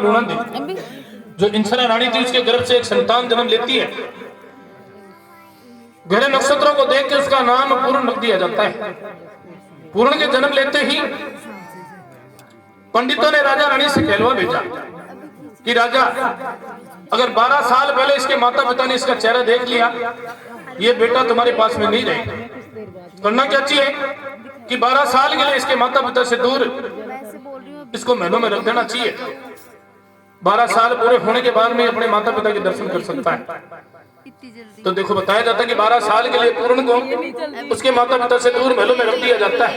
लूणा दी। जो इंसरा रानी थी उसके गर्भ से एक संतान जन्म लेती है, ग्रह नक्षत्रों को देख के उसका नाम पूर्ण रख दिया जाता है। पूर्ण के जन्म लेते ही पंडितों ने राजा रानी से कहलवा भेजा कि राजा, अगर 12 साल पहले इसके माता पिता ने इसका चेहरा देख लिया, ये बेटा तुम्हारे पास में नहीं रहेगा। करना क्या चाहिए कि 12 साल के लिए इसके माता पिता से दूर इसको महलों में रख देना चाहिए। 12 साल पूरे होने के बाद में अपने माता पिता के दर्शन कर सकता है। तो देखो बताया जाता है कि 12 साल के लिए पूर्ण को उसके माता पिता से दूर महलों में रख दिया जाता है।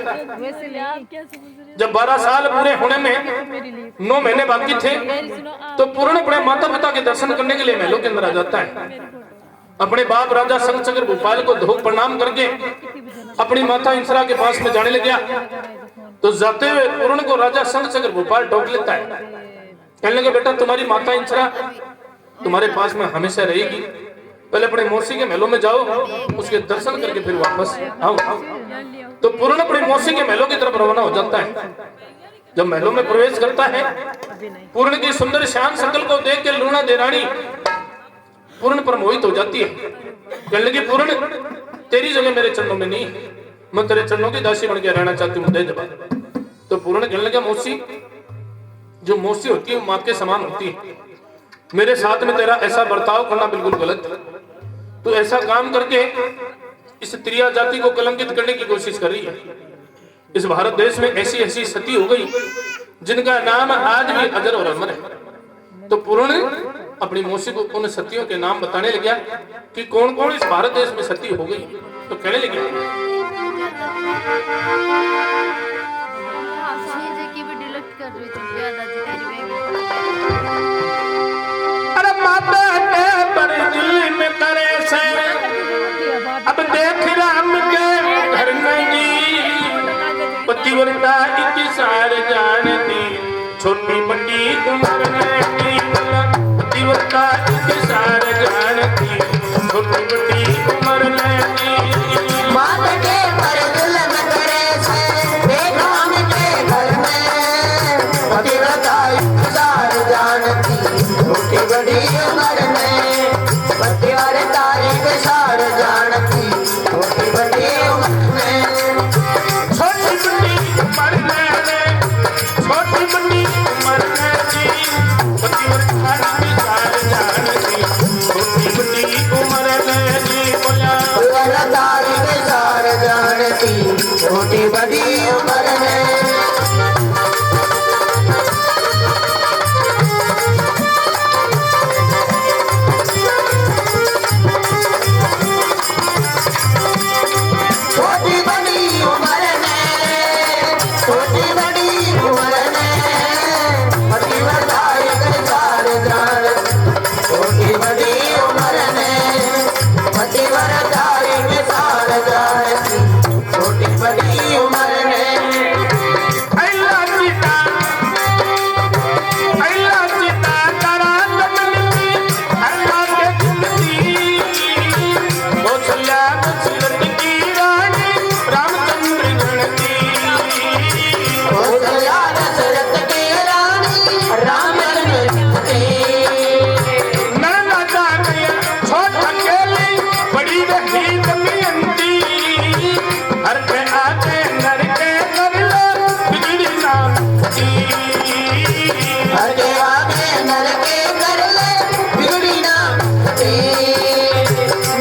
जब 12 साल पूरे होने में 9 महीने बाकी थे तो पूर्ण अपने माता पिता के दर्शन करने के लिए महलों के अंदर आ जाता है। अपने बाप राजा शंखचक्र भूपाल को धो प्रणाम करके अपनी माता इंसरा के पास में जाने लग गया। तो जाते हुए पूर्ण को राजा शंखचक्र भूपाल टोक लेता है। कहने लगे, बेटा तुम्हारी माता इंसरा तुम्हारे पास में हमेशा रहेगी, पहले अपने मौसी के महलों में जाओ, उसके दर्शन करके फिर वापस आओ। तो पूर्ण अपने मौसी के महलों की तरफ रवाना हो जाता है। जब महलों में प्रवेश करता है, पूर्ण की सुंदर श्याम शक्ल को देख के लूणा देरानी पूर्ण पर मोहित हो जाती है। कहने लगी, पूर्ण तेरी जगह मेरे चरणों में नहीं, मैं तेरे चरणों की दासी बन के रहना चाहती हूँ, दे जवाब। तो पूर्ण कहने लगा, मौसी, जो मौसी होती है वो माँ के समान होती है, मेरे साथ में तेरा ऐसा बर्ताव करना बिल्कुल गलत है। तो ऐसा काम करके इस त्रिया जाति को कलंकित करने की कोशिश कर रही है। इस भारत देश में ऐसी ऐसी सती हो गई जिनका नाम आज भी अजर और अमर है। तो पूर्ण अपनी मौसी को उन सतियों के नाम बताने लग गया कि कौन कौन इस भारत देश में सती हो गई। तो कहने लगे, अरे माता के पर दिल में करे से अब देख राम के घर में जी, पतिव्रता इतनी सार जानती, छोटी बड़ी उम्र में पतिव्रता इतनी सार जानती, छोटी बड़ी उम्र में माता के पर दिल में करे से देख राम के घर में, पतिव्रता इतनी सार जानती, छोटी बड़ी उम्र में पतिव्रता इतनी सार जानती, छोटी बड़ी उम्र में, छोटी बड़ी उम्र में, छोटी बड़ी उम्र में जी, पतिव्रता इतनी सार जानती, छोटी बड़ी उम्र में जी। बोला पतिव्रता इतनी सार जानती, छोटी बड़ी उम्र में। छोटी बड़ी उम्र में, छोटी बड़ी उम्र में पतिव्रता इतनी सार जानती, छोटी बड़ी उम्र में पतिव्रता इतनी सार जानती, छोटी बड़ी उम्र में। अल्लाह सीता तारा जगन्ती, अल्लाह के जिंदगी कौशल्या दशरथ की रानी रामचंद्र गणती, कौशल्या दशरथ की रानी रामचंद्र की, नैना जाने छोट अकेली बड़ी रही दमयंती, हर पे आके नर के कर लो बिगड़ी नामती, हर के आगे नर के कर ले बिगड़ी ना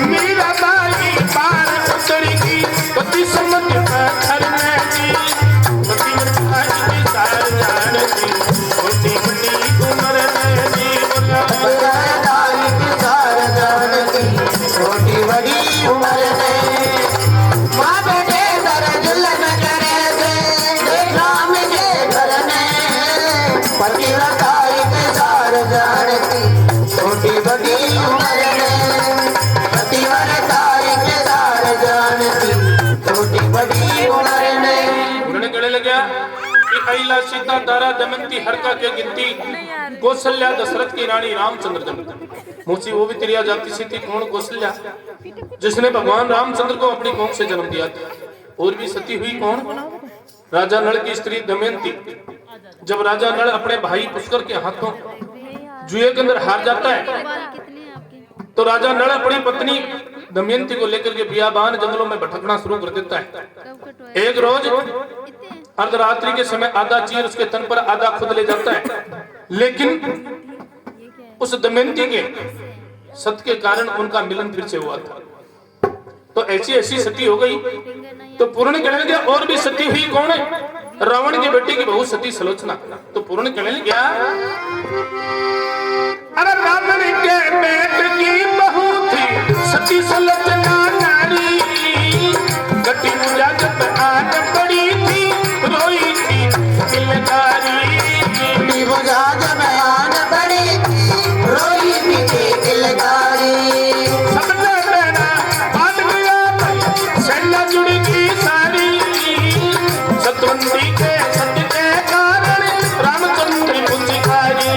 मीरा बाई पार उतरेगी पति समझ घर में जी, पतिव्रता की सार जानती, छोटी बड़ी उम्र में जी। बोला पतिव्रता इतनी सार जानती, छोटी बड़ी उम्र में। माँ बेटे दर जुल्म करे से देख राम के घर में, पतिव्रता इतनी सार जानती, छोटी बड़ी उम्र में पतिव्रता इतनी सार जानती, छोटी बड़ी उम्र में। उन्होंने कहने लगा कि अहिला सीता तारा दमयंती हरका के गिनती, कौशल्या दशरथ की रानी रामचंद्र दमयंती। मौसी वो भी त्रिया जाति से थी। कौन? कौशल्या, जिसने भगवान रामचंद्र को अपनी कोख से जन्म दिया था। और भी सती हुई कौन? राजा नल की स्त्री दमयंती, जब राजा नल अपने भाई पुष्कर के हाथों जुए के अंदर हार जाता है, तो राजा नल अपनी पत्नी दमयंती को लेकर के बियाबान जंगलों में भटकना शुरू कर देता है। एक रोज अर्धरात्रि के समय आधा चीर उसके तन पर, आधा खुद ले जाता है। लेकिन उस दमयंती के सत के कारण उनका मिलन फिर से हुआ था। तो ऐसी ऐसी सती हो गई। तो पूर्ण कहने लगे और भी सती हुई कौन है? रावण की बेटी की बहू सती सुलोचना। तो पूर्ण कहने लगे अरे रावण के बेटे की बहू थी सती सुलोचना नारी, गति जब आग पड़ी थी रोई थी किलकारी, जब आग पड़ी थी रोई थी किलकारी। सतवंती के सत्य के कारण रामचंद्र पुजारी,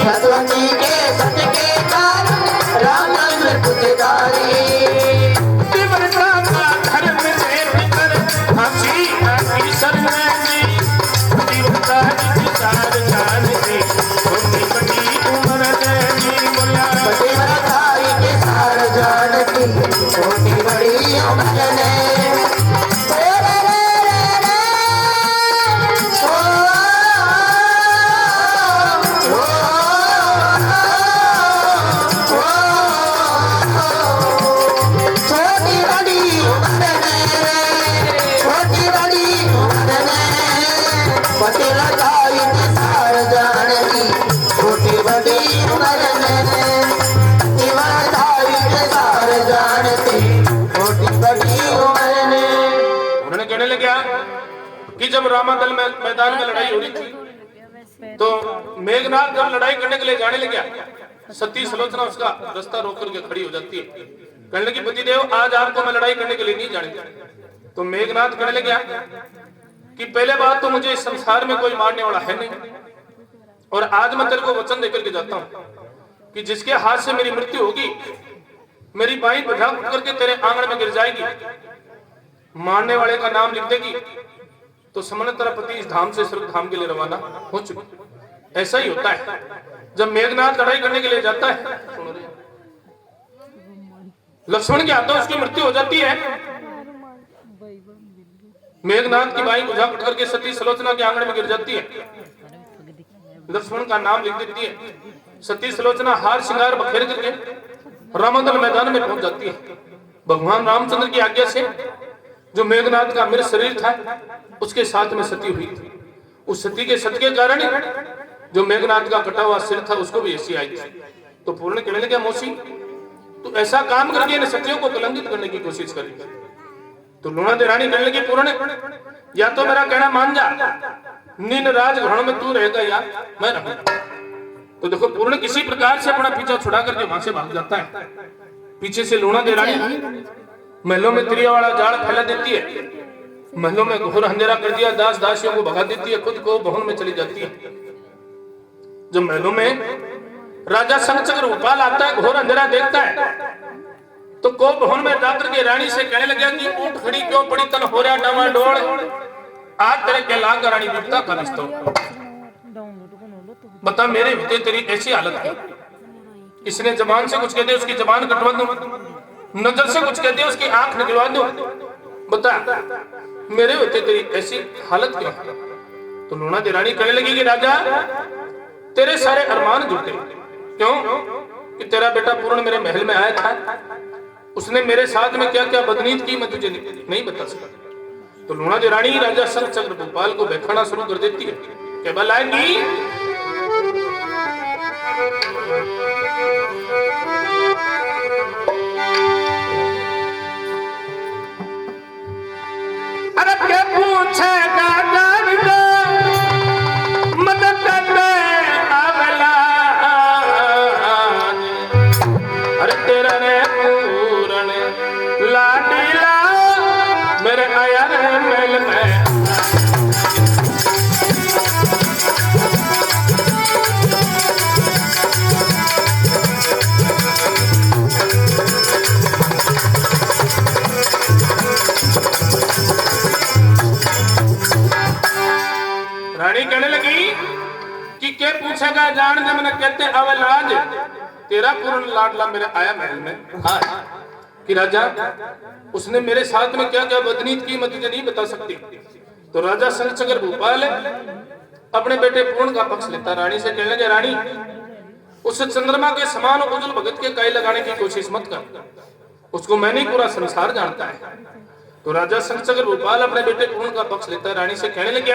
सतवंती के सत्य के कारण रामचंद्र पुजारी। तीव्रता का धर्म से भीतर हंसी आती शर्माई, तीव्रता की सार जानती छोटी बड़ी उम्र में बोला, तीव्रता की सार जानती छोटी बड़ी उम्र में। कि जब रामादल में मैदान में लड़ाई हो रही थी, तो मेघनाथ जब लड़ाई करने के लिए जाने लगा, सती सुलोचना उसका रास्ता रोक करके खड़ी हो जाती है। कहने लगी पतिदेव आज आपको मैं लड़ाई करने के लिए नहीं जाने। तो मेघनाथ कहने लगा कि पहले बात तो मुझे इस संसार में कोई मारने वाला है नहीं, और आज मैं तेरे को वचन देकर के जाता हूँ कि जिसके हाथ से मेरी मृत्यु होगी, मेरी बाई बजा करके तेरे आंगन में गिर जाएगी, मारने वाले का नाम लिख देगी, तो समझ तेरा पति इस धाम से स्वर्ग धाम के लिए रवाना हो चुका। ऐसा ही होता है जब मेघनाथ लड़ाई करने के लिए जाता है, लक्ष्मण के हाथों उसकी मृत्यु हो जाती है। मेघनाथ की बाई बुझा पट करके सती सुलोचना के आंगन में गिर जाती है, लक्ष्मण का नाम लिख देती है। सती सुलोचना हार श्रृंगार बखेर करके रामादल मैदान में पहुंच जाती है। भगवान रामचंद्र की आज्ञा से जो मेघनाथ का मृत शरीर था उसके साथ में सती हुई थी। उस सती के सत के कारण जो मेघनाथ का कटा हुआ सिर था उसको भी ऐसी आई थी। तो पूर्ण कहने लगे मौसी तू ऐसा काम करके इन सतियों को कलंकित करने की कोशिश करी। तो लूणा देरानी कहने लगी पूर्ण या तो मेरा कहना मान जा, नीन राजघराने में तू रहेगा या मैं रहूंगा। तो देखो पूर्ण किसी प्रकार से अपना पीछा छुड़ा करके वहां से भाग जाता है। पीछे से लूणा देरानी महलों में त्रिया वाला जाल फैला देती है, महलों में घोर अंधेरा कर दिया, दास दासियों को भगा देती है, खुद को भवन में चली जाती है। जब महलों में राजा शंखचक्र उपाल आता है, घोर अंधेरा देखता है, तो को भवन में जाकर के रानी से कहने लगा कि ऊंट खड़ी क्यों पड़ी तन हो रहा डामाडोल, आज तेरे के लाग रानी विपता का रिश्ता बता मेरे होते तेरी ऐसी हालत है। इसने जबान से कुछ कह दिया उसकी जबान कटवा दूं, नजर से कुछ कह दिया उसकी आंख निकलवा दूं, बता मेरे होते तेरी ऐसी हालत क्यों? तो लूणा देरानी कहने लगी कि राजा तेरे सारे अरमान जुटे, क्यों कि तेरा बेटा पूर्ण मेरे महल में आया था, उसने मेरे साथ में क्या क्या बदनीत की मैं तुझे नहीं बता सका। तो लूणा देरानी राजा शंखचक्र भोपाल को बहकाना शुरू कर देती है कि बलाएगी अरे क्या पूछेगा मदद करने आवेला, अरे तेरा रे पूरण लाडीला मेरे आया रे मेल में राजा जान दे मैंने कहते अवल आज तेरा पूर्ण लाडला मेरे आया महल में हाँ कि राजा उसने मेरे साथ में क्या क्या बदनीत की मैं तुझे नहीं बता सकती। तो राजा संचकर भूपाल अपने बेटे पूर्ण का पक्ष लेता, रानी से कहने लगे रानी उस चंद्रमा के समान उज्जवल भगत के गाय लगाने की कोशिश मत कर, उसको मैं नहीं पूरा संसार जानता है। तो राजा संचकर भूपाल अपने बेटे पूर्ण का पक्ष लेता, रानी से कहने लगे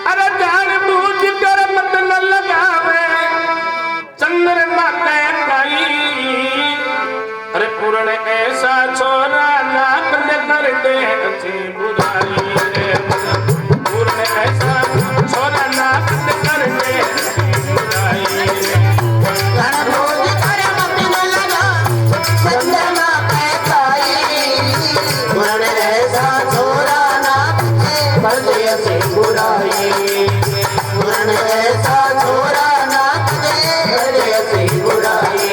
अरे जान बूझ कर मत न लगावे चंद्रमा के गाई, अरे पूर्ण ऐसा छोरा नाक कर दे अच्छी बुराई रे, पूर्ण ऐसा छोरा नाक कर दे अच्छी बुराई रे। रणभोज कर मत न लगा चंद्रमा पे काई, पूर्ण ऐसा छोरा नाक कर दे अच्छी बुराई, पूर्ण ऐसा छोरा नाक कर दे अच्छी बुराई।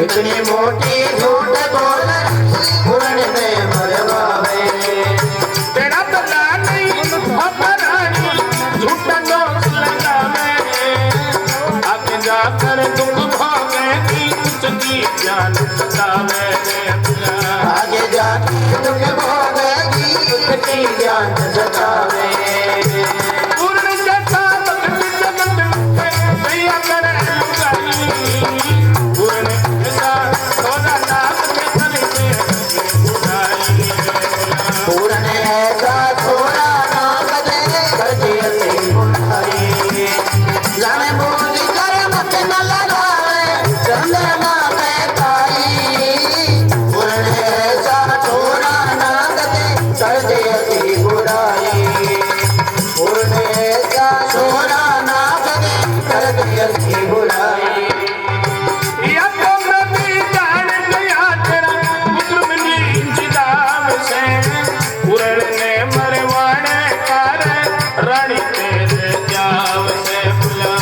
इतनी मोटी झूठ बोल पूर्ण में मरवावे, तेरा पता नहीं अपराधी झूठा दोष लगावे, आगे जाकर दुख भोगेगी उसकी जान सतावे, आगे जाके दुख भोगेगी उसकी जान सतावे। पूर्ण जैसा भक्त जगत में भैया करे लुगाई, पूर्ण ऐसा सोना नाक में करके बुराई, पूर्ण ऐसा छोरा नाक दे करके अच्छी बुराई। जाने बूझ कर मत न लगावे चंद्रमा पे काई, पूर्ण ऐसा छोरा नाक दे कर दे अच्छी बुराई, पूर्ण ऐसा छोरा नाक दे कर दे अच्छी बुराई। या तो नबी जान गया तेरा पुत्र मिली जिदाम से, पूर्ण ने मरवाने कार रानी तेरे जाव से बुला,